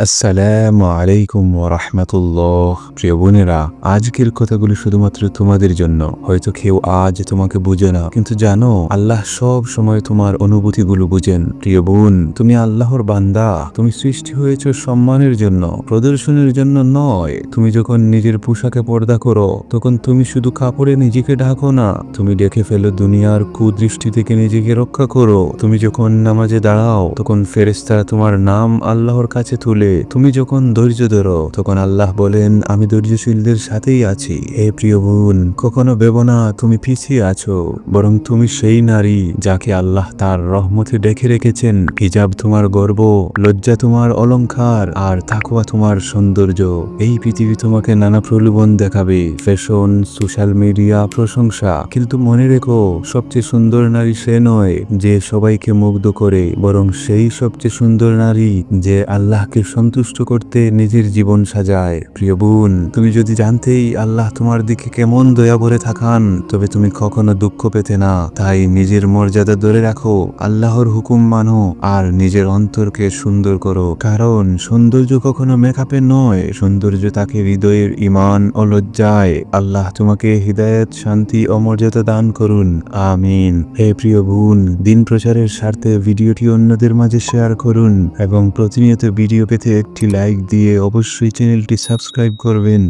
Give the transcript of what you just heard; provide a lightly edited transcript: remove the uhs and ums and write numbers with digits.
আসসালামু আলাইকুম ওয়া রাহমাতুল্লাহ। প্রিয় বোনেরা, আজকের কথাগুলো শুধুমাত্র তোমাদের জন্য। হয়তো কেউ আজ তোমাকে বুঝে না, কিন্তু জানো আল্লাহ সব সময় তোমার অনুভূতিগুলো বুঝেন। প্রিয় বোন, তুমি আল্লাহর বান্দা। তুমি সৃষ্টি হয়েছ সম্মানের জন্য, প্রদর্শনের জন্য নয়। তুমি যখন নিজের পোশাকে পর্দা করো, তখন তুমি শুধু কাপড়ে নিজেকে ঢাকো না, তুমি ডেকে ফেলো দুনিয়ার কুদৃষ্টি থেকে নিজেকে রক্ষা করো। তুমি যখন নামাজে দাঁড়াও, তখন ফেরেশতারা তোমার নাম আল্লাহর কাছে তুলে। তুমি যখন ধৈর্য ধরো, তখন আল্লাহ বলেন, আমি ধৈর্যশীলদের সাথেই আছি। হে প্রিয় বোন, কখনো ভেবো না তুমি পিছিয়ে আছো, বরং তুমি সেই নারী যাকে আল্লাহ তার রহমতে ডেকে রেখেছেন। হিজাব তোমার গর্ব, লজ্জা তোমার অলংকার, আর তাকওয়া তোমার সৌন্দর্য। এই পৃথিবী তোমাকে নানা প্রলোভন দেখাবে, ফ্যাশন, সোশ্যাল মিডিয়া, প্রশংসা, কিন্তু মনে রেখো, সবচেয়ে সুন্দর নারী সে নয় যে সবাইকে মুগ্ধ করে, বরং সেই সবচেয়ে সুন্দর নারী যে আল্লাহকে সন্তুষ্ট করতে নিজের জীবন সাজায়। প্রিয় বোন, তুমি যদি জানতেই আল্লাহ তোমার দিকে কেমন দয়া ভরে থাকান, তবে তুমি কখনো দুঃখ পেতে না। তাই নিজের মর্যাদা ধরে রাখো, আল্লাহর হুকুম মানো, আর নিজের অন্তরকে সুন্দর করো। কারণ সৌন্দর্য কখনো মেকআপে নয়, সৌন্দর্য তাকে হৃদয়ের ঈমান ও লজ্জায়। আল্লাহ তোমাকে হিদায়াত, শান্তি ও মর্যাদা দান করুন। আমিন। হে প্রিয় বোন, দিন প্রচারের স্বার্থে ভিডিওটি অন্যদের মাঝে শেয়ার করুন এবং প্রতিনিয়ত ভিডিও পেতে একটি লাইক দিয়ে অবশ্যই চ্যানেলটি সাবস্ক্রাইব করবেন।